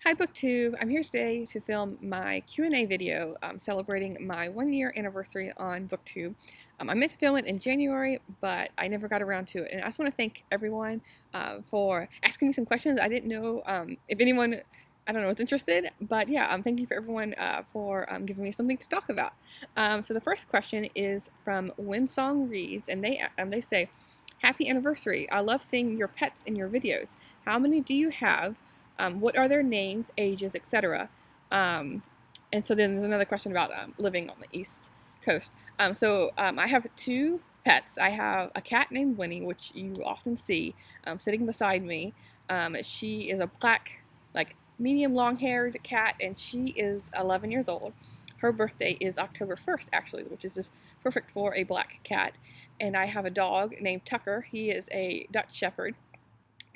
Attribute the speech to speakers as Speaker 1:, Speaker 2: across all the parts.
Speaker 1: Hi BookTube! I'm here today to film my Q&A video celebrating my 1-year anniversary on BookTube. I meant to film it in January, but I never got around to it. And I just want to thank everyone for asking me some questions. I didn't know if anyone, I don't know, was interested. But yeah, thank you for everyone for giving me something to talk about. So the first question is from Winsong Reads, and they say, "Happy anniversary! I love seeing your pets in your videos. How many do you have? What are their names, ages, etc.?" And so then there's another question about living on the East Coast. I have two pets. I have a cat named Winnie, which you often see sitting beside me. She is a black, like medium long-haired cat, and she is 11 years old. Her birthday is October 1st, actually, which is just perfect for a black cat. And I have a dog named Tucker. He is a Dutch Shepherd,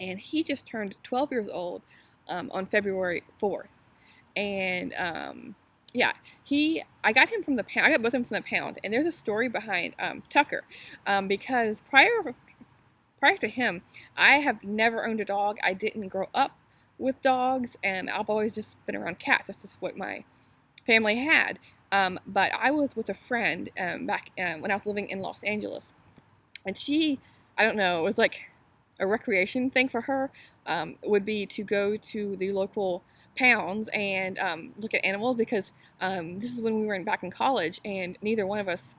Speaker 1: and he just turned 12 years old on February 4th. And yeah, I got him from the pound. I got both of them from the pound. And there's a story behind Tucker, because prior to him, I have never owned a dog. I didn't grow up with dogs, and I've always just been around cats. That's just what my family had. But I was with a friend back when I was living in Los Angeles, and I don't know, it was like a recreation thing for her. Would be to go to the local pounds and look at animals, because this is when we were back in college, and neither one of us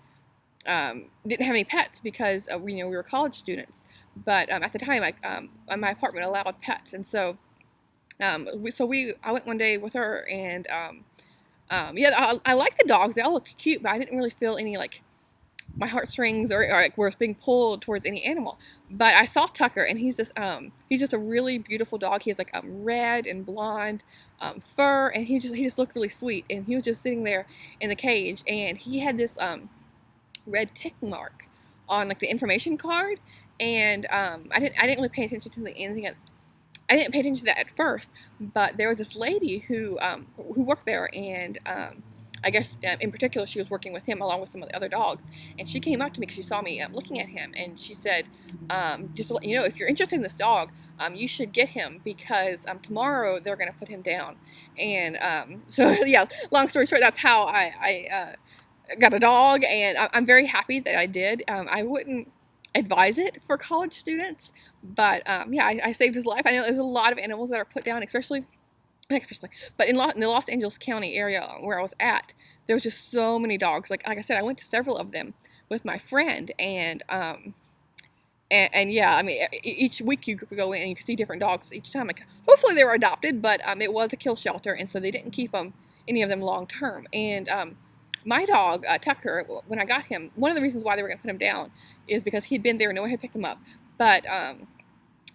Speaker 1: didn't have any pets because we were college students. But at the time, my apartment allowed pets, and so I went one day with her, and yeah, I like the dogs. They all look cute, but I didn't really feel any like my heartstrings or like were being pulled towards any animal. But I saw Tucker, and he's just a really beautiful dog. He has like red and blonde fur, and he just looked really sweet. And he was just sitting there in the cage, and he had this red tick mark on like the information card. And I didn't really pay attention to anything. I didn't pay attention to that at first, but there was this lady who worked there, and I guess in particular she was working with him along with some of the other dogs, and she came up to me because she saw me looking at him, and she said, just to let you know, if you're interested in this dog, you should get him, because tomorrow they're going to put him down. And so yeah, long story short, that's how I got a dog, and I'm very happy that I did. I wouldn't advise it for college students, but yeah, I saved his life. I know there's a lot of animals that are put down, especially, but in the Los Angeles County area where I was at, there was just so many dogs. Like I said, I went to several of them with my friend, and yeah, I mean, each week you could go in and you could see different dogs each time. Like, hopefully they were adopted, but it was a kill shelter, and so they didn't keep any of them long term. And my dog, Tucker, when I got him, one of the reasons why they were going to put him down is because he'd been there and no one had picked him up. But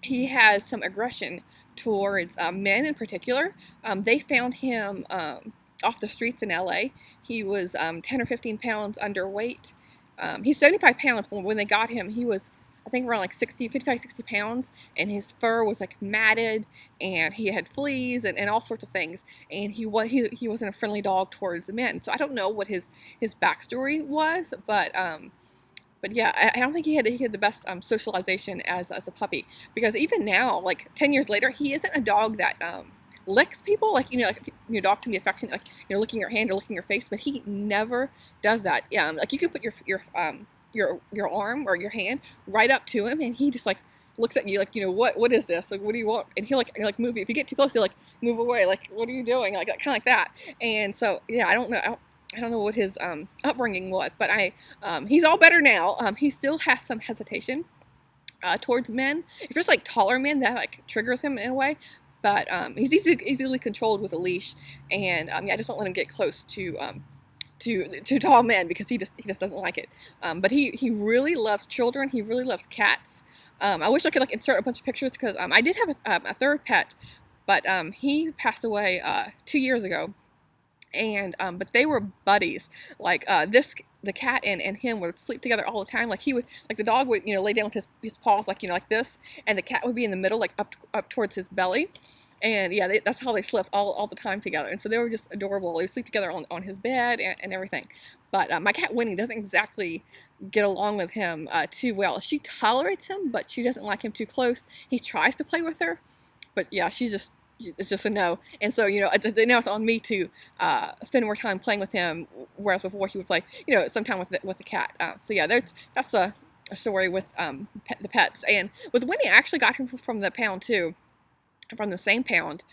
Speaker 1: he has some aggression towards men in particular. They found him off the streets in LA. He was 10 or 15 pounds underweight. He's 75 pounds, but when they got him, he was, I think, around like 55, 60 pounds, and his fur was like matted, and he had fleas and all sorts of things, and he wasn't a friendly dog towards the men. So I don't know what his backstory was, but yeah, I don't think he had the best socialization as a puppy, because even now, like 10 years later, he isn't a dog that licks people. Like, dogs can be affectionate, like, licking your hand or licking your face, but he never does that. Yeah, like you can put your arm or your hand right up to him, and he just like looks at you like, what is this? Like, what do you want? And he'll like move you. If you get too close, he'll like move away. Like, what are you doing? Like kind of like that. And so yeah, I don't know what his upbringing was, but he's all better now. He still has some hesitation towards men. If there's like taller men, that like triggers him in a way. But he's easily controlled with a leash, and yeah, I just don't let him get close to tall men, because he just doesn't like it. But he really loves children. He really loves cats. I wish I could like insert a bunch of pictures, because I did have a third pet, but he passed away 2 years ago. And but they were buddies. Like the cat and him would sleep together all the time. Like the dog would lay down with his paws like like this, and the cat would be in the middle, like up towards his belly. And yeah, that's how they slept all the time together. And so they were just adorable. They would sleep together on his bed and everything. But my cat Winnie doesn't exactly get along with him too well. She tolerates him, but she doesn't like him too close. He tries to play with her, but yeah, she's just it's just a no. And so, now it's on me to spend more time playing with him, whereas before he would play, sometime with the cat. So yeah, that's a story with the pets. And with Winnie, I actually got him from the pound too, from the same pound,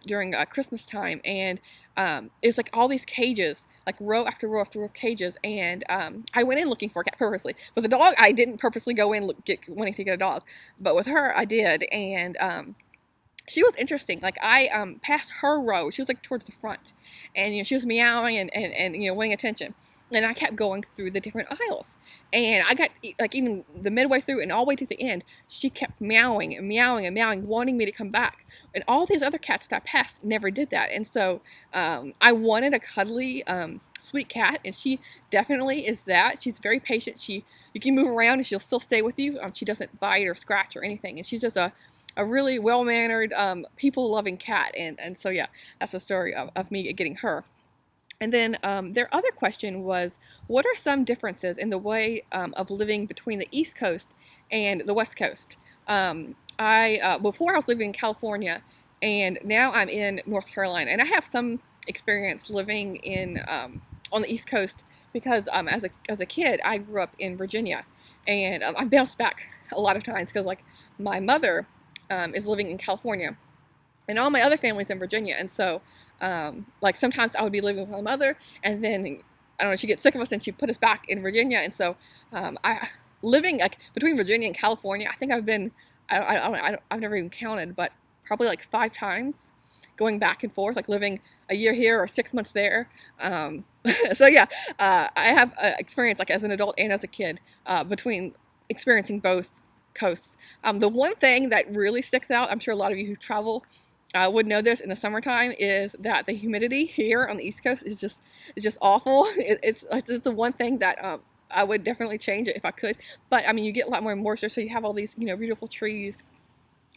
Speaker 1: during Christmas time. And it was like all these cages, like row after row after row of cages. And I went in looking for a cat purposely. With a dog, I didn't purposely go in wanting to get a dog, but with her, I did. And she was interesting. Like I passed her row. She was like towards the front, and she was meowing and wanting attention. And I kept going through the different aisles, and I got like even the midway through and all the way to the end, she kept meowing and meowing and meowing, wanting me to come back. And all these other cats that I passed never did that. And so I wanted a cuddly, sweet cat, and she definitely is that. She's very patient. You can move around and she'll still stay with you. She doesn't bite or scratch or anything, and she's just a really well-mannered, people-loving cat. And so yeah, that's the story of me getting her. And then their other question was, what are some differences in the way of living between the East Coast and the West Coast? Before I was living in California, and now I'm in North Carolina, and I have some experience living in on the East Coast because as a kid I grew up in Virginia, and I bounced back a lot of times because like my mother is living in California, and all my other family's in Virginia. And so like sometimes I would be living with my mother, and then I don't know, she gets sick of us and she put us back in Virginia. And so I living like between Virginia and California, I think I've been I've never even counted, but probably like 5 times going back and forth, like living a year here or 6 months there. So yeah, I have experience like as an adult and as a kid between experiencing both coasts. The one thing that really sticks out, I'm sure a lot of you who travel would know this in the summertime, is that the humidity here on the East Coast is just awful. It's the one thing that I would definitely change it if I could. But I mean, you get a lot more moisture, so you have all these beautiful trees.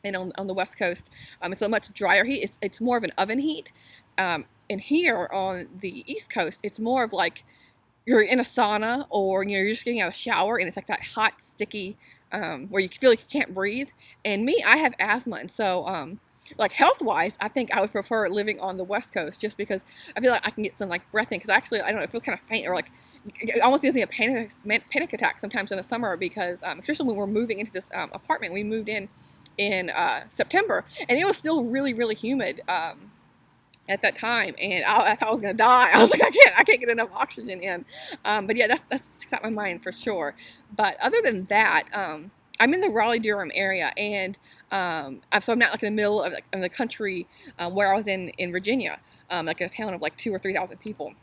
Speaker 1: And on the West Coast, it's a much drier heat. It's more of an oven heat. And here on the East Coast, it's more of like you're in a sauna, or you're just getting out of a shower, and it's like that hot, sticky, where you feel like you can't breathe. And me, I have asthma, and so like health-wise, I think I would prefer living on the West Coast, just because I feel like I can get some like breath in. Because actually, I don't know, I feel kind of faint, or like it almost gives me a panic attack sometimes in the summer, because especially when we're moving into this apartment, we moved in September, and it was still really, really humid at that time, and I thought I was gonna die. I was like, I can't get enough oxygen in. But yeah, that's sticks out my mind for sure. But other than that, I'm in the Raleigh-Durham area, and so I'm not like in the middle of the country where I was in Virginia, like a town of like 2,000 or 3,000 people.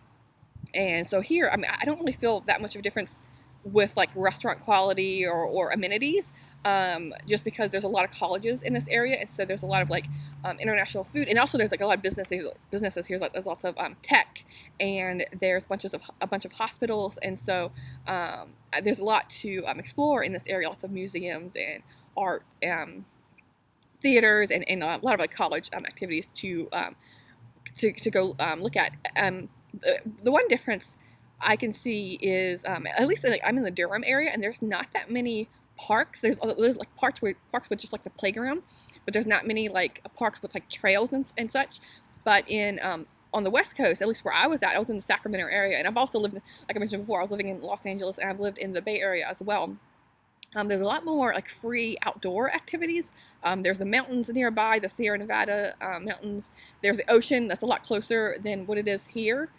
Speaker 1: And so here, I mean, I don't really feel that much of a difference with like restaurant quality or amenities, just because there's a lot of colleges in this area, and so there's a lot of like international food, and also there's like a lot of businesses here. Like there's lots of tech, and there's a bunch of hospitals, and so there's a lot to explore in this area. Lots of museums and art, theaters, and a lot of like college activities to go look at. The one difference I can see is at least like I'm in the Durham area, and there's not that many parks. There's like parks with just like the playground, but there's not many like parks with like trails and such. But in on the West Coast, at least where I was at, I was in the Sacramento area, and I've also lived, like I mentioned before, I was living in Los Angeles, and I've lived in the Bay Area as well. There's a lot more like free outdoor activities. There's the mountains nearby, the Sierra Nevada mountains. There's the ocean that's a lot closer than what it is here.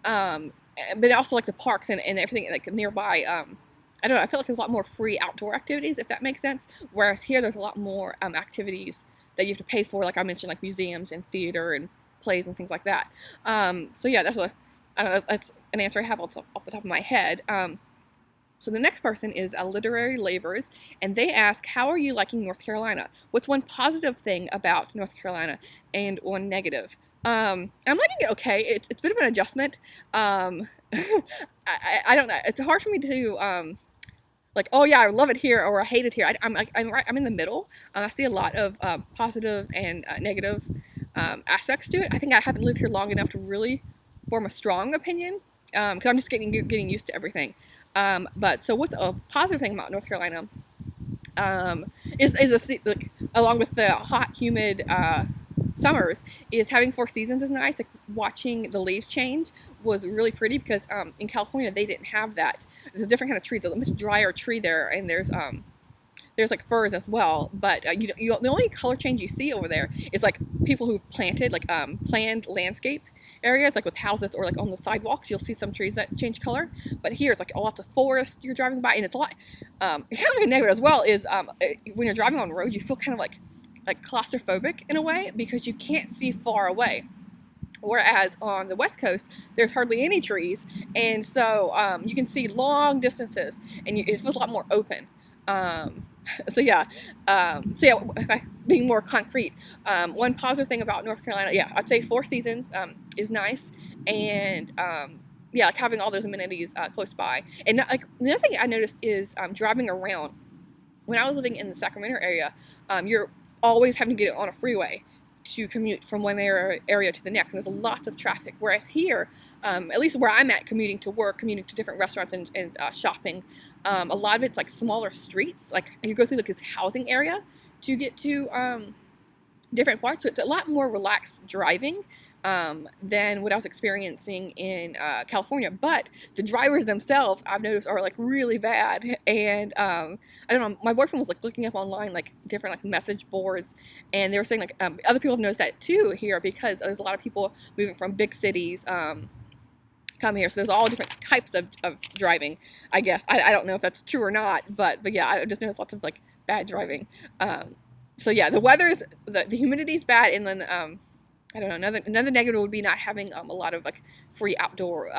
Speaker 1: But also like the parks and everything like nearby. I don't know, I feel like there's a lot more free outdoor activities, if that makes sense. Whereas here, there's a lot more activities that you have to pay for, like I mentioned, like museums and theater and plays and things like that. So yeah, I don't know, that's an answer I have off the top of my head. So the next person is Literary Labors, and they ask, how are you liking North Carolina? What's one positive thing about North Carolina and one negative? I'm liking it okay. It's a bit of an adjustment. I don't know. It's hard for me to like, oh yeah, I love it here or I hate it here. I'm in the middle. I see a lot of positive and negative aspects to it. I think I haven't lived here long enough to really form a strong opinion, because I'm just getting used to everything. But so what's a positive thing about North Carolina is like, along with the hot, humid summers is having 4 seasons is nice. Like watching the leaves change was really pretty because in California they didn't have that. There's a different kind of tree. There's a much drier tree there, and there's like firs as well, but the only color change you see over there is like people who've planted like planned landscape areas, like with houses or like on the sidewalks. You'll see some trees that change color, but here it's like lots of forest you're driving by, and it's a lot. Kind of a negative as well is when you're driving on roads, you feel kind of like claustrophobic in a way because you can't see far away. Whereas on the West Coast, there's hardly any trees, and so you can see long distances, and it feels a lot more open. Being more concrete, one positive thing about North Carolina, I'd say 4 seasons is nice, and like having all those amenities close by. And like the other thing I noticed is driving around. When I was living in the Sacramento area, you're always having to get on a freeway to commute from one area to the next, and there's lots of traffic. Whereas here, at least where I'm at, commuting to work, commuting to different restaurants and shopping, a lot of it's like smaller streets. Like you go through like this housing area to get to different parts. So it's a lot more relaxed driving than what I was experiencing in California. But the drivers themselves, I've noticed, are like really bad. And I don't know, my boyfriend was like looking up online like different like message boards, and they were saying like other people have noticed that too here because there's a lot of people moving from big cities come here. So there's all different types of driving, I guess. I don't know if that's true or not, but yeah, I just noticed lots of like bad driving. So yeah, the weather's, the humidity's bad, and then I don't know, another negative would be not having a lot of like free outdoor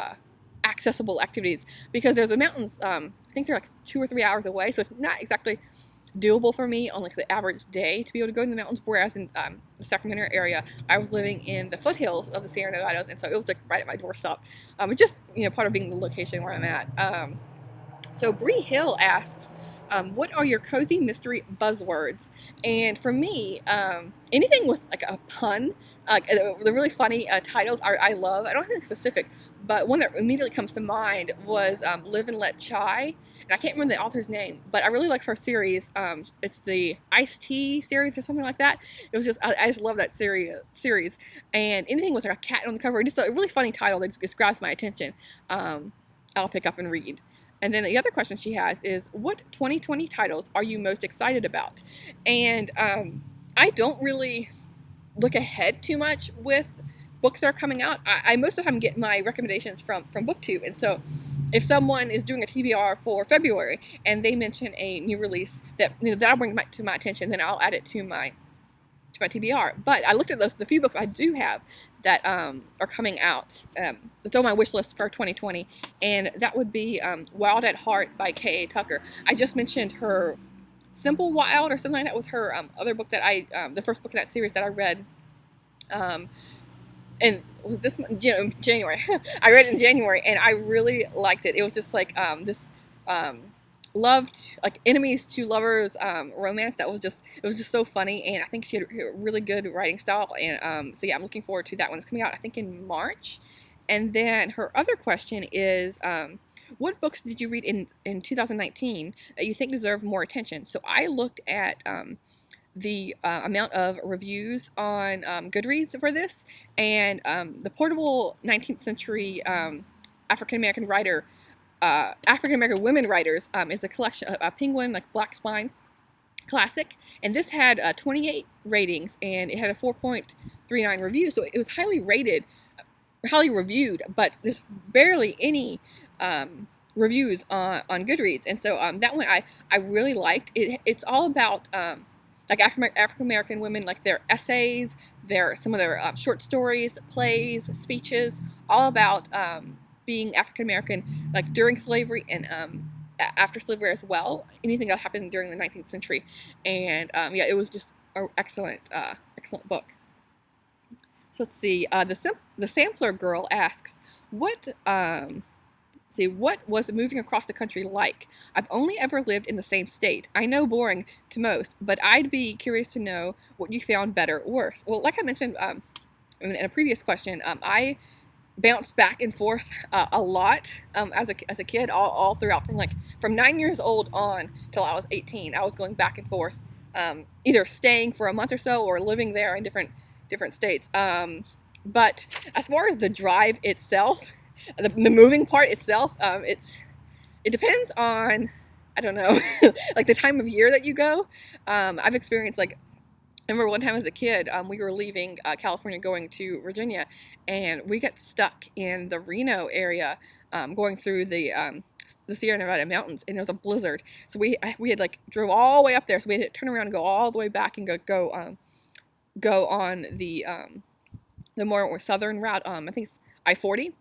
Speaker 1: accessible activities, because there's the mountains, I think they're like 2 or 3 hours away, so it's not exactly doable for me on like the average day to be able to go to the mountains, whereas in the Sacramento area, I was living in the foothills of the Sierra Nevadas, and so it was like right at my doorstep. It's just, part of being the location where I'm at. So Bree Hill asks, what are your cozy mystery buzzwords? And for me, anything with like a pun, the really funny titles I love. I don't have anything specific, but one that immediately comes to mind was Live and Let Chai. And I can't remember the author's name, but I really like her series. It's the Iced Tea series or something like that. It was just, I just love that series. And anything with like a cat on the cover, just a really funny title that just grabs my attention, I'll pick up and read. And then the other question she has is, what 2020 titles are you most excited about? And I don't really look ahead too much with books that are coming out. I most of the time get my recommendations from BookTube. And so if someone is doing a TBR for February and they mention a new release that that'll bring to my attention, then I'll add it to my TBR. But I looked at the few books I do have that are coming out. That's on my wish list for 2020, and that would be Wild at Heart by K.A. Tucker. I just mentioned her Simple Wild or something like that was her other book that the first book in that series that I read. And this month, January. I read it in January, and I really liked it. It was just like this loved, like enemies to lovers romance that was just, it was just so funny, and I think she had a really good writing style, and so yeah, I'm looking forward to that one. It's coming out, I think, in March. And then her other question is, what books did you read in 2019 that you think deserve more attention? So I looked at the amount of reviews on Goodreads for this, and the Portable 19th Century African-American writer, African-American women writers is a collection, a Penguin, like Black Spine classic, and this had 28 ratings, and it had a 4.39 review, so it was highly rated, highly reviewed, but there's barely any reviews on Goodreads, and so that one I really liked. It's all about like African-American women, like their essays, some of their short stories, plays, speeches, all about being African-American, like during slavery and after slavery as well, anything that happened during the 19th century. And yeah, it was just an excellent book. So let's see, the Sampler Girl asks, what was moving across the country like? I've only ever lived in the same state. I know, boring to most, but I'd be curious to know what you found better or worse. Well, like I mentioned in a previous question, I bounced back and forth a lot as a kid, all throughout, from 9 years old on till I was 18. I was going back and forth, either staying for a month or so or living there in different different states. But as far as the drive itself, the moving part itself, it depends on, I don't know, like the time of year that you go. I've experienced like, I remember one time as a kid, we were leaving California going to Virginia, and we got stuck in the Reno area, going through the Sierra Nevada mountains, and it was a blizzard. So we had like drove all the way up there, so we had to turn around and go all the way back and go on the more southern route. I think it's I-40.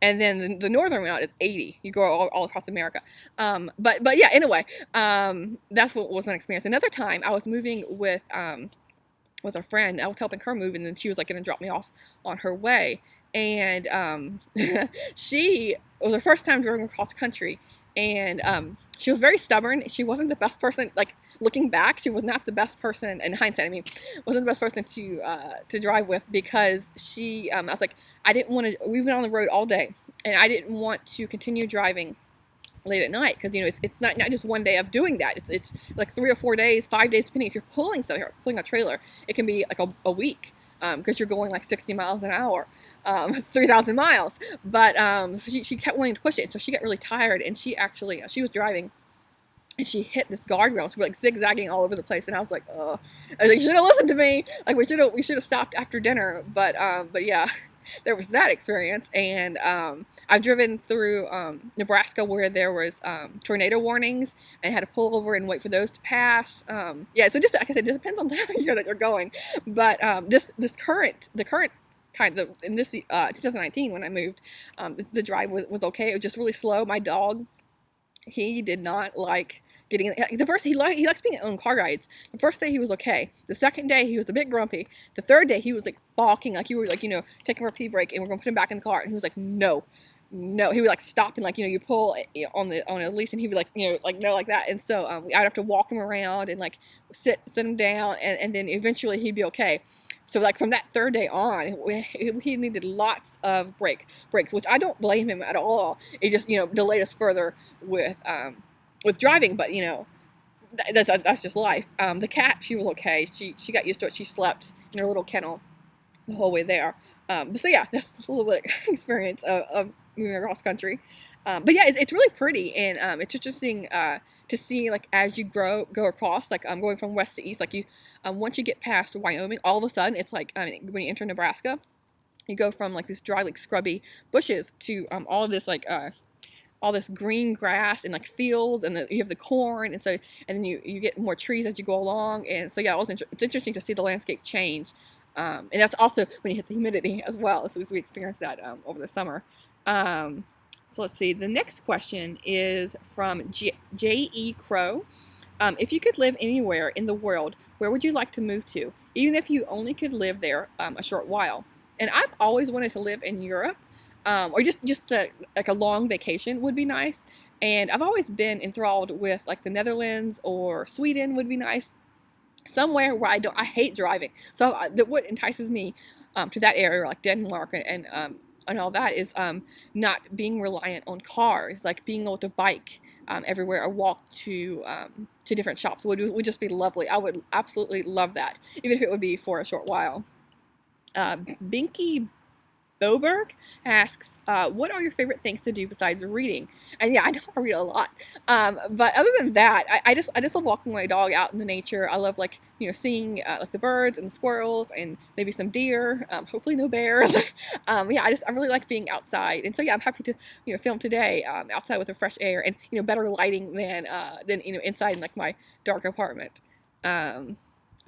Speaker 1: And then the northern route is 80. You go all across America. But yeah, anyway, that's what was an experience. Another time I was moving with a friend. I was helping her move, and then she was like going to drop me off on her way. And she, it was her first time driving across country, and she was very stubborn. She wasn't the best person, like looking back, she was not the best person, in hindsight, I mean, wasn't the best person to drive with, because she, I was like, I didn't want to, we've been on the road all day, and I didn't want to continue driving late at night, because, you know, it's not just one day of doing that. It's like 3 or 4 days, 5 days, depending if you're pulling stuff, you're pulling a trailer. It can be like a week, because you're going like 60 miles an hour, 3,000 miles. But so she kept wanting to push it, so she got really tired, and she was driving, and she hit this guardrail. So we're like zigzagging all over the place, and I was like, oh, I was like, you should have listened to me. Like we should have stopped after dinner. But yeah, there was that experience. And I've driven through Nebraska where there was tornado warnings, and had to pull over and wait for those to pass. Yeah, so just like I said, it depends on the time of year that you're going. But the current time, in this 2019 when I moved, the drive was okay. It was just really slow. My dog, he did not like getting in. The first, he likes being on car rides. The first day he was okay. The second day he was a bit grumpy. The third day he was like balking, like you were like, you know, taking a pee break, and we're gonna put him back in the car, and he was like, no. He would like stop, and like, you know, you pull on a leash, and he'd be like, you know, like no, like that. And so I'd have to walk him around and like sit him down, and then eventually he'd be okay. So like from that third day on, he needed lots of breaks, which I don't blame him at all. It just, you know, delayed us further with driving, but you know, that's just life. The cat, she was okay. She got used to it. She slept in her little kennel the whole way there. So yeah, that's a little bit of experience of moving across country. But yeah, it's really pretty, and it's interesting to see, like, as you go across, like going from west to east, like you once you get past Wyoming, all of a sudden it's like, I mean, when you enter Nebraska, you go from like these dry, like scrubby bushes to all of this like all this green grass and like fields, and you have the corn, and so, and then you get more trees as you go along, and so yeah, it's interesting to see the landscape change, and that's also when you hit the humidity as well. So we experienced that over the summer. So let's see. The next question is from J.E. Crow. If you could live anywhere in the world, where would you like to move to, even if you only could live there a short while? And I've always wanted to live in Europe, or just like a long vacation would be nice. And I've always been enthralled with like the Netherlands or Sweden would be nice. Somewhere where I hate driving. So what entices me to that area, like Denmark and all that, is not being reliant on cars, like being able to bike everywhere or walk to different shops would just be lovely. I would absolutely love that, even if it would be for a short while. Binky Boberg asks, what are your favorite things to do besides reading? And yeah, I know I read a lot. But other than that, I just love walking my dog out in the nature. I love, like, you know, seeing like the birds and the squirrels and maybe some deer, hopefully no bears. Yeah, I really like being outside. And so yeah, I'm happy to, you know, film today outside with the fresh air and, you know, better lighting than you know, inside in like my dark apartment.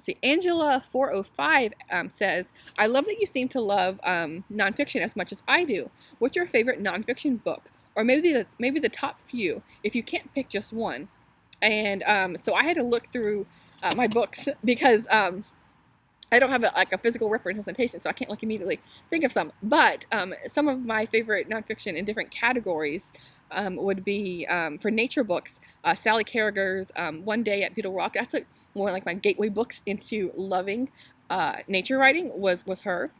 Speaker 1: See, Angela 405 says, I love that you seem to love nonfiction as much as I do. What's your favorite nonfiction book? Or maybe the top few, if you can't pick just one. And so I had to look through my books because I don't have a physical representation, so I can't like immediately think of some. But some of my favorite nonfiction in different categories would be, for nature books, Sally Carragher's One Day at Beetle Rock. That's like more like my gateway books into loving nature writing was her.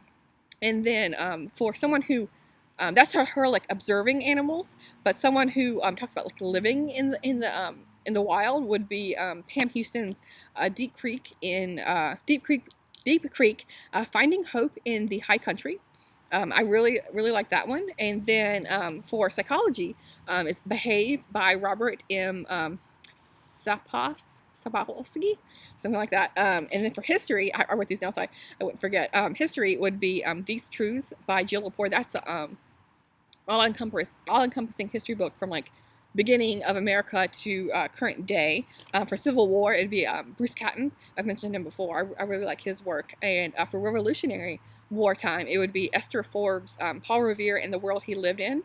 Speaker 1: And then for someone who, that's her like observing animals, but someone who talks about like living in the wild would be Pam Houston's Deep Creek Deep Creek, Finding Hope in the High Country. I really like that one. And then for psychology, it's Behave by Robert M. Sapolsky, something like that. And then for history, I wrote these down so I wouldn't forget. History would be These Truths by Jill Lepore. That's all-encompassing history book from like beginning of America to current day. For Civil War, it'd be Bruce Catton. I've mentioned him before. I really like his work. And for Revolutionary wartime, it would be Esther Forbes, Paul Revere, and the world he lived in.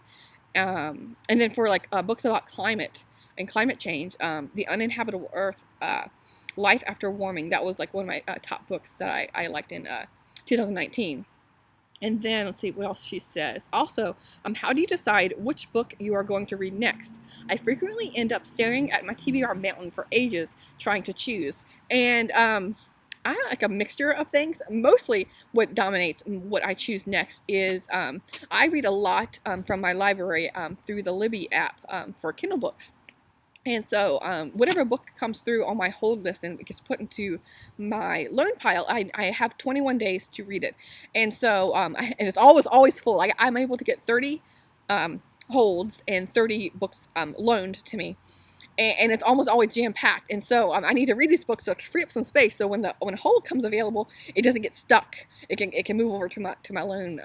Speaker 1: And then for like books about climate and climate change, The Uninhabitable Earth, Life After Warming. That was like one of my top books that I liked in 2019. And then, let's see what else she says. Also, how do you decide which book you are going to read next? I frequently end up staring at my TBR mountain for ages trying to choose. And I like a mixture of things. Mostly what dominates what I choose next is I read a lot from my library through the Libby app for Kindle books. And so whatever book comes through on my hold list and gets put into my loan pile, I have 21 days to read it. And so, and it's always full. I'm able to get 30 holds and 30 books loaned to me. And it's almost always jam-packed. And so I need to read these books to free up some space. So when a hold comes available, it doesn't get stuck. It can move over to my loan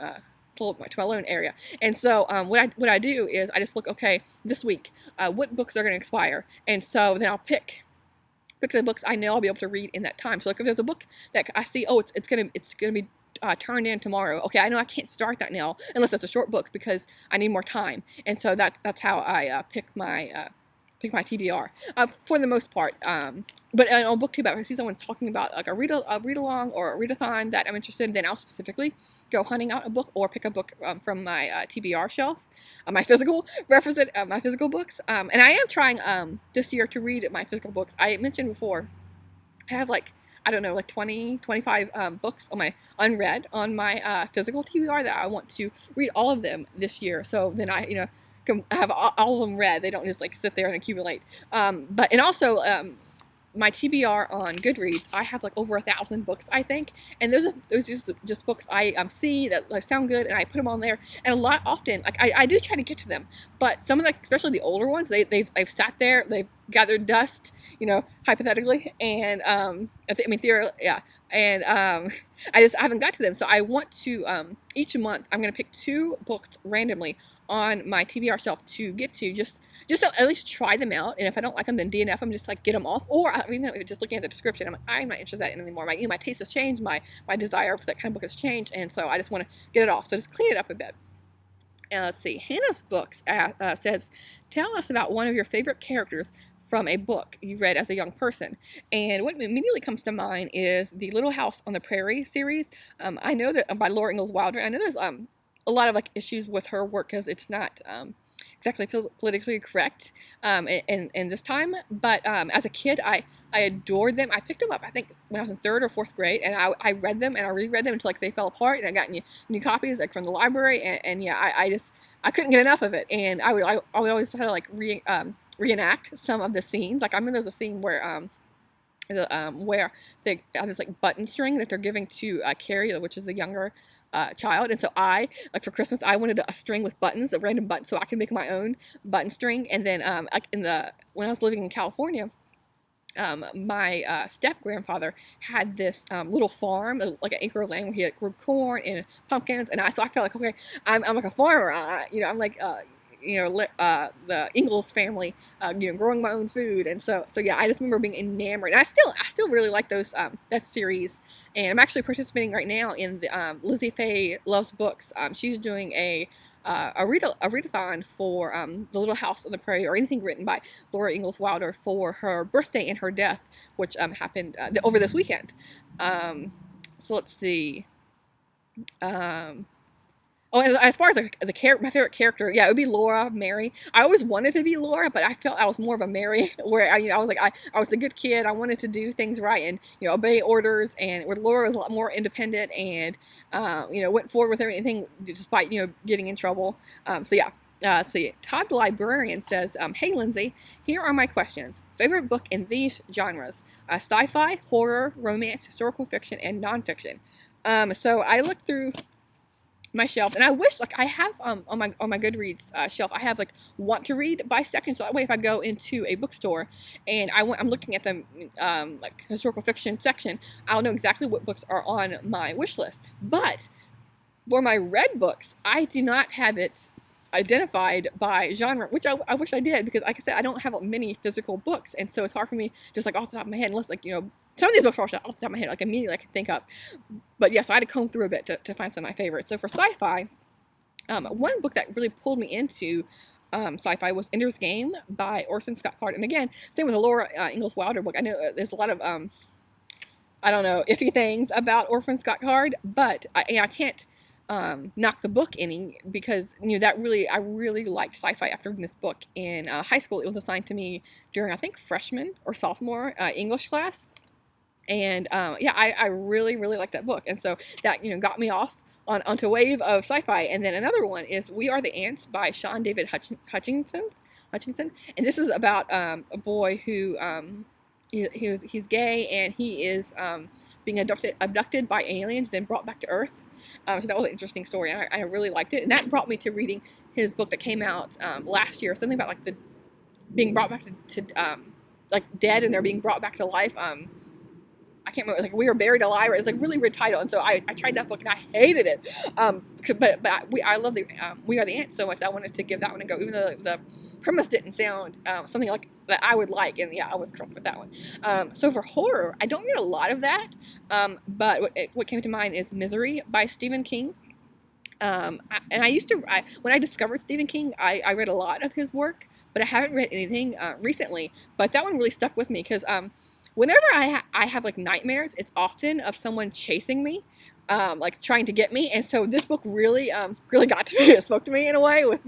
Speaker 1: to my loan area. And so what I do is I just look, okay, this week, what books are going to expire? And so then I'll pick the books I know I'll be able to read in that time. So like if there's a book that I see, oh, it's gonna be turned in tomorrow. Okay, I know I can't start that now unless it's a short book because I need more time. And so that's how I pick my TBR for the most part. But on BookTube, if I see someone talking about like a read along or a readathon that I'm interested in, then I'll specifically go hunting out a book or pick a book from my TBR shelf, my physical books. And I am trying this year to read my physical books. I mentioned before, I have like 20, 25 books on my unread on my physical TBR that I want to read all of them this year. So then I can have all of them read. They don't just like sit there and accumulate. And also my TBR on Goodreads, I have like over 1,000 books, I think, and those just books I see that like sound good, and I put them on there. And often, like I do try to get to them, but some of especially the older ones, they've sat there, they've gathered dust, hypothetically, and I haven't got to them. So I want to each month I'm going to pick 2 books randomly on my TBR shelf to get to, just to at least try them out. And if I don't like them, then DNF them, just like get them off. Or just looking at the description, I'm not interested in that anymore. My taste has changed, my desire for that kind of book has changed, and so I just want to get it off. So just clean it up a bit. Let's see. Hannah's books says, tell us about one of your favorite characters from a book you read as a young person. And what immediately comes to mind is the Little House on the Prairie series. I know that by Laura Ingalls Wilder. I know there's a lot of like issues with her work because it's not exactly politically correct in this time. But as a kid, I adored them. I picked them up, I think, when I was in 3rd or 4th grade, and I read them and I reread them until like they fell apart, and I got new copies like from the library, and yeah, I couldn't get enough of it, and I would always try to like reenact some of the scenes. Like I remember there's a scene where they have this like button string that they're giving to Carrie, which is the younger child, and so for Christmas I wanted a string with buttons, a random button, so I could make my own button string. And then when I was living in California, my step grandfather had this little farm, like an acre of land where he grew corn and pumpkins, and so I felt like, okay, I'm like a farmer, I'm like the Ingalls family, growing my own food. And so yeah, I just remember being enamored. And I still really like those, that series. And I'm actually participating right now in the, Lizzie Faye Loves Books. She's doing a readathon for, The Little House on the Prairie, or anything written by Laura Ingalls Wilder for her birthday and her death, which, happened, over this weekend. So let's see. As far as my favorite character, yeah, it would be Laura, Mary. I always wanted to be Laura, but I felt I was more of a Mary, where I was like, I was the good kid. I wanted to do things right and obey orders. And where Laura was a lot more independent and went forward with everything despite getting in trouble. So yeah, let's see. Todd the Librarian says, "Hey Lindsay, here are my questions. Favorite book in these genres: sci-fi, horror, romance, historical fiction, and nonfiction." So I looked through my shelf, and I wish like I have on my Goodreads shelf, I have like want to read by section, so that way if I go into a bookstore and I'm looking at the like historical fiction section, I'll know exactly what books are on my wish list. But for my read books, I do not have it identified by genre, which I wish I did, because like I said, I don't have many physical books, and so it's hard for me just like off the top of my head, unless like, you know, some of these books are off the top of my head, like immediately I can think of. But yeah, so I had to comb through a bit to find some of my favorites. So for sci-fi, one book that really pulled me into sci-fi was Ender's Game by Orson Scott Card. And again, same with the Laura Ingalls Wilder book. I know there's a lot of I don't know, iffy things about Orson Scott Card, but I can't knock the book any, because you know that I really liked sci-fi after reading this book in high school. It was assigned to me during, I think, freshman or sophomore English class. And yeah, I really liked that book, and so that, you know, got me off onto a wave of sci-fi. And then another one is We Are the Ants by Sean David Hutchinson, and this is about a boy who he's gay, and he is being abducted by aliens, then brought back to Earth. So that was an interesting story, and I really liked it, and that brought me to reading his book that came out last year, something about like the being brought back to like dead, and they're being brought back to life. I can't remember, like We Were Buried Alive, or it's like really weird title, and so I tried that book and I hated it. But I love the We Are the Ants so much, I wanted to give that one a go, even though the premise didn't sound something like that I would like, and yeah, I was crunk with that one. So for horror, I don't read a lot of that, but what came to mind is Misery by Stephen King. And I used to, when I discovered Stephen King, I read a lot of his work, but I haven't read anything recently. But that one really stuck with me, because whenever I have like nightmares, it's often of someone chasing me, like trying to get me. And so this book really got to me. It spoke to me in a way with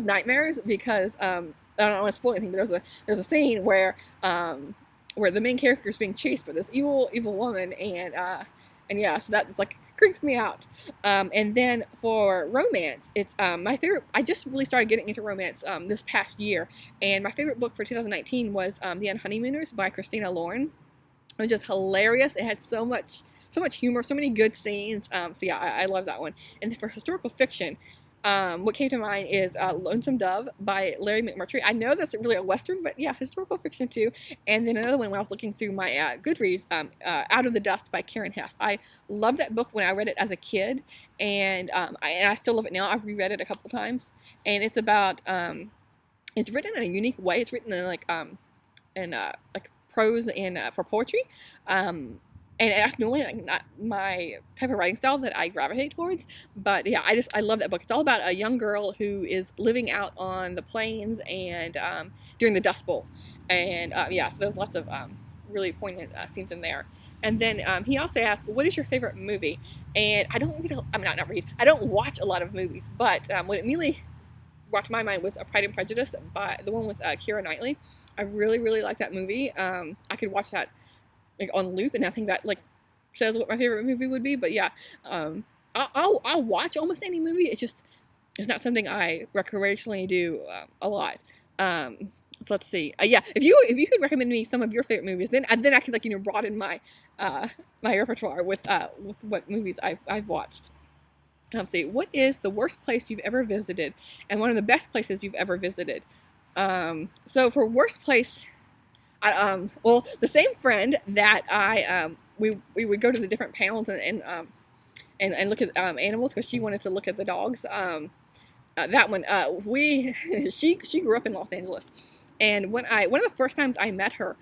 Speaker 1: nightmares, because I don't want to spoil anything, but there's a scene where the main character is being chased by this evil woman, and yeah, so that's like creeps me out. And then for romance, it's my favorite. I just really started getting into romance this past year, and my favorite book for 2019 was The Unhoneymooners by Christina Lauren. It was just hilarious. It had so much humor, so many good scenes. So yeah, I love that one. And for historical fiction, what came to mind is Lonesome Dove by Larry McMurtry. I know that's really a Western, but yeah, historical fiction too. And then another one, when I was looking through my Goodreads, Out of the Dust by Karen Hess. I loved that book when I read it as a kid, and I still love it now. I've reread it a couple times, and it's about, it's written in a unique way. It's written in like prose and for poetry. And that's normally like not my type of writing style that I gravitate towards. But yeah, I love that book. It's all about a young girl who is living out on the plains and during the Dust Bowl. And yeah, so there's lots of really poignant scenes in there. And then he also asked, what is your favorite movie? And I don't read, I don't watch a lot of movies. But what immediately brought to my mind was Pride and Prejudice, by the one with Keira Knightley. I really like that movie. I could watch that like on loop, and I think that like says what my favorite movie would be. But yeah, I'll watch almost any movie. It's not something I recreationally do a lot. So let's see. Yeah, if you could recommend me some of your favorite movies, then I could, like, you know, broaden my my repertoire with what movies I've watched. Let's see. What is the worst place you've ever visited, and one of the best places you've ever visited? So for worst place, well, the same friend that we would go to the different panels and look at animals, because she wanted to look at the dogs. That one, she grew up in Los Angeles, and one of the first times I met her,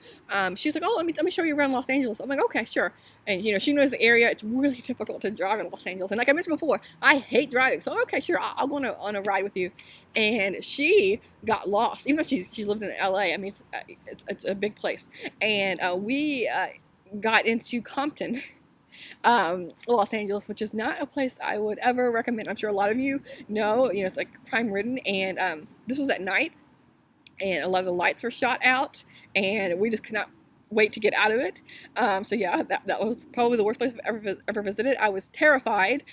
Speaker 1: she's like, "Oh, let me show you around Los Angeles." I'm like, "Okay, sure." And you know, she knows the area. It's really difficult to drive in Los Angeles, and like I mentioned before, I hate driving. So okay, sure, I'll go on a ride with you. And she got lost, even though she lived in LA. I mean, it's a big place, and we got into Compton, Los Angeles, which is not a place I would ever recommend. I'm sure a lot of you know. You know, it's like crime ridden, and this was at night, and a lot of the lights were shot out, and we just could not wait to get out of it. So yeah, that was probably the worst place I've ever visited. I was terrified.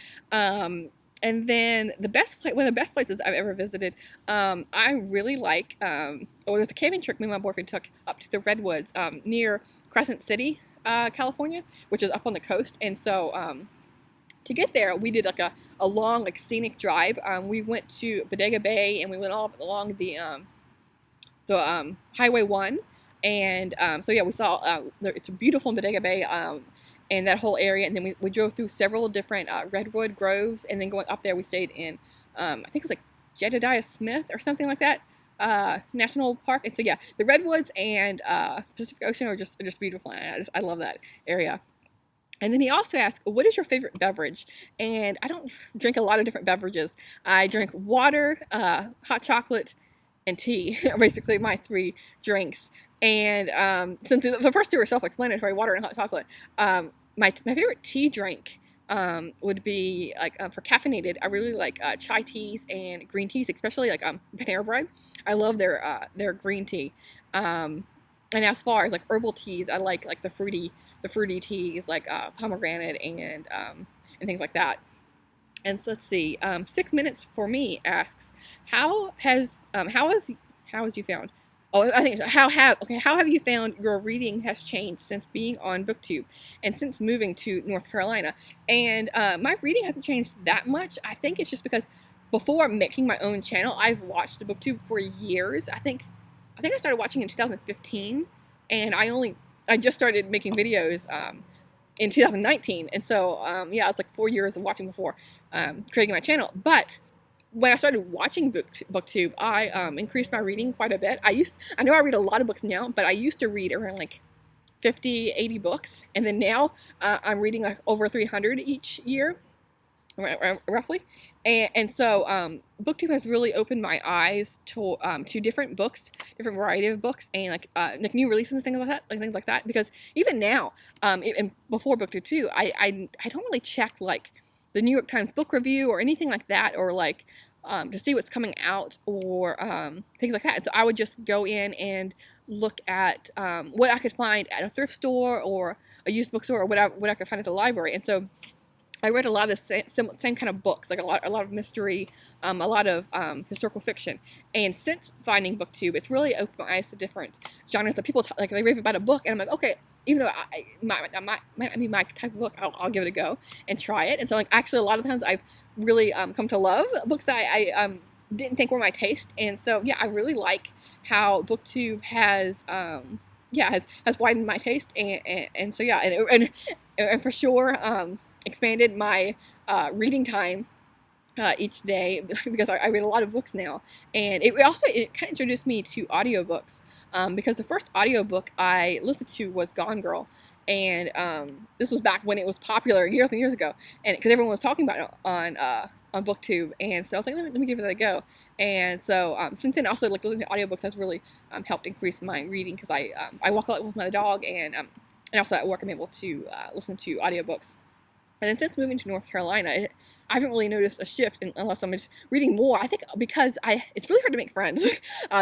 Speaker 1: And then one of the best places I've ever visited, I really like, there's a camping trip me and my boyfriend took up to the Redwoods near Crescent City, California, which is up on the coast. And so to get there, we did like a long, like, scenic drive. We went to Bodega Bay, and we went all along the Highway 1. And so yeah, we saw, it's beautiful in Bodega Bay, and that whole area. And then we drove through several different redwood groves, and then going up there, we stayed in, I think it was like Jedediah Smith or something like that, National Park. And so yeah, the redwoods and Pacific Ocean are just beautiful. And I love that area. And then he also asked, what is your favorite beverage? And I don't drink a lot of different beverages. I drink water, hot chocolate, and tea are basically my 3 drinks. And since the first 2 are self-explanatory, water and hot chocolate, my favorite tea drink would be, like, for caffeinated, I really like chai teas and green teas, especially like Panera Bread. I love their green tea. And as far as like herbal teas, I like the fruity teas, like pomegranate and things like that. And so let's see. 6 Minutes for Me asks, how has you found? Oh, I think so. How have you found your reading has changed since being on BookTube and since moving to North Carolina? And my reading hasn't changed that much. I think it's just because before making my own channel, I've watched BookTube for years. I think I started watching in 2015, and I just started making videos in 2019. And so yeah, it's like 4 years of watching before creating my channel. But when I started watching BookTube, I increased my reading quite a bit. I know I read a lot of books now, but I used to read around like 50, 80 books, and then now I'm reading like over 300 each year, roughly. And so BookTube has really opened my eyes to different books, different variety of books, and like new releases and things like that. Because even now, and before BookTube too, I don't really check like the New York Times book review or anything like that, or like to see what's coming out, or things like that. And so I would just go in and look at what I could find at a thrift store or a used bookstore, or what I could find at the library. And so I read a lot of the same kind of books, like a lot of mystery, a lot of historical fiction. And since finding BookTube, it's really opened my eyes to different genres that people like. They rave about a book, and I'm like, okay, even though might not be my type of book, I'll give it a go and try it. And so, like, actually, a lot of times I've really come to love books that I didn't think were my taste. And so, yeah, I really like how BookTube has widened my taste, and so yeah, and for sure expanded my reading time each day, because I read a lot of books now. And it kind of introduced me to audiobooks, because the first audiobook I listened to was Gone Girl. And this was back when it was popular years and years ago, and because everyone was talking about it on BookTube. And so I was like, let me give it a go. And so since then, also, like, listening to audiobooks has really helped increase my reading, because I walk a lot with my dog, and also at work I'm able to listen to audiobooks. And then since moving to North Carolina, I haven't really noticed a shift unless I'm just reading more. I think because it's really hard to make friends,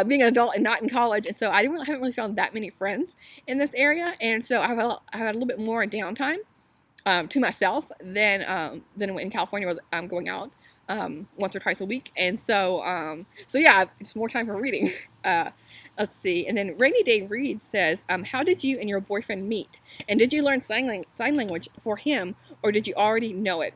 Speaker 1: being an adult and not in college. And so I haven't really found that many friends in this area. And so I've had a little bit more downtime to myself than in California, where I'm going out once or twice a week. And so yeah, it's more time for reading. Let's see. And then Rainy Day Reed says, how did you and your boyfriend meet? And did you learn sign language for him, or did you already know it?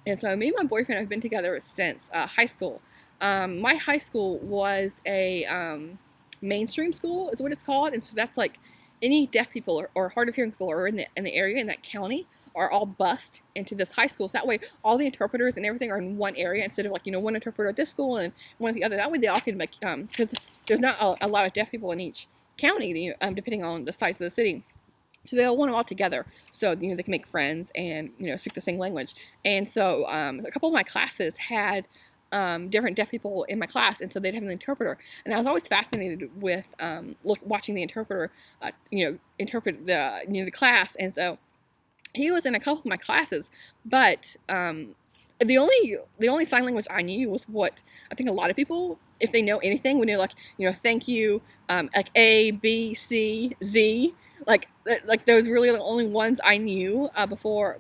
Speaker 1: And so me and my boyfriend have been together since high school. My high school was a mainstream school, is what it's called. And so that's like any deaf people or hard of hearing people are in the area, in that county, are all bused into this high school. So that way all the interpreters and everything are in one area, instead of like, one interpreter at this school and one at the other. That way they all can make, because there's not a lot of deaf people in each county, depending on the size of the city. So they'll want them all together, so they can make friends and speak the same language. And so a couple of my classes had different deaf people in my class, and so they'd have an interpreter. And I was always fascinated with watching the interpreter, interpret the class. And so he was in a couple of my classes, but the only sign language I knew was what I think a lot of people, if they know anything, would know, like thank you, like A, B, C, Z, like those really the only ones I knew before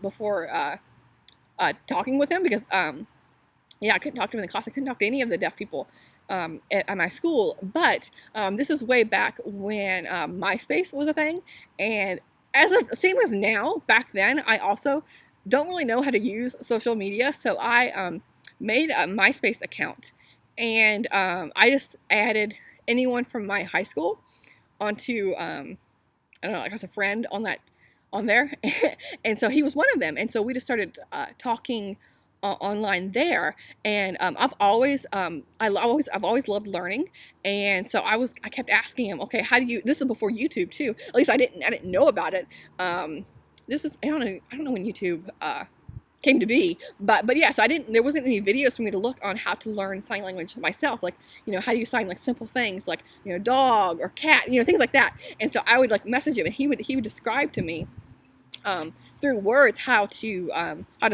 Speaker 1: talking with him, because yeah, I couldn't talk to them in the class. I couldn't talk to any of the deaf people at my school. But this is way back when MySpace was a thing, and same as now, back then, I also don't really know how to use social media, so I made a MySpace account, and I just added anyone from my high school onto I don't know, like as a friend on there, and so he was one of them, and so we just started talking online there, and I've always loved learning, and so I kept asking him, okay, how do you? This is before YouTube too. At least I didn't know about it. This is I don't know when YouTube came to be, but yeah, so there wasn't any videos for me to look on how to learn sign language myself, like, you know, how do you sign like simple things like, you know, dog or cat, you know, things like that. And so I would like message him, and he would describe to me through words how to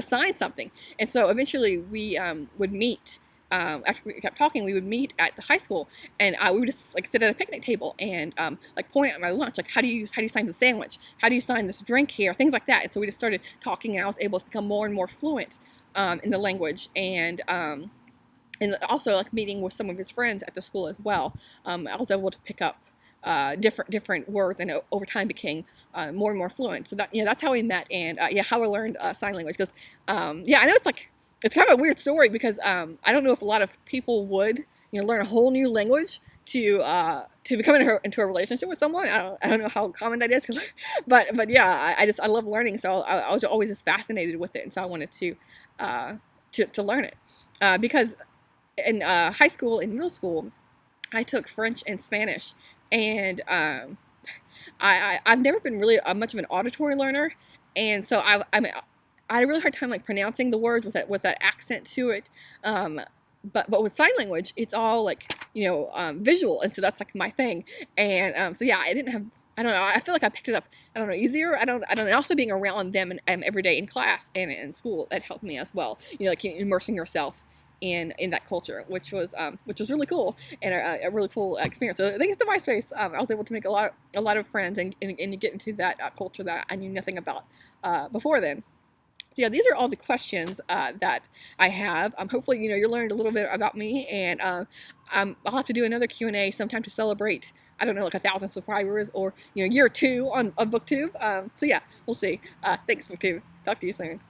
Speaker 1: sign something. And so eventually we would meet. After we kept talking, we would meet at the high school, and we would just like sit at a picnic table and like point at my lunch, like how do you sign the sandwich? How do you sign this drink here? Things like that. And so we just started talking, and I was able to become more and more fluent in the language, and also like meeting with some of his friends at the school as well. I was able to pick up different words, and over time became more and more fluent. So that, that's how we met, and how I learned sign language. Because I know it's kind of a weird story, because I don't know if a lot of people would learn a whole new language to become into a relationship with someone. I don't know how common that is, but yeah, I love learning, so I was always just fascinated with it, and so I wanted to learn it because in high school and middle school I took French and Spanish, and I've never been really much of an auditory learner, and so I had a really hard time like pronouncing the words with that accent to it. But with sign language, it's all like visual, and so that's like my thing. And so yeah, I didn't have. I don't know. I feel like I picked it up. I don't know, easier. I don't know. Also being around them and every day in class and in school, that helped me as well. Like immersing yourself in that culture, which was really cool, and a really cool experience. So thanks to MySpace, I was able to make a lot of friends and get into that culture that I knew nothing about before then. So yeah, these are all the questions that I have. Hopefully, you learned a little bit about me, and I'll have to do another Q&A sometime to celebrate, I don't know, like 1,000 subscribers, or year 2 on BookTube. So yeah, we'll see. Thanks, BookTube. Talk to you soon.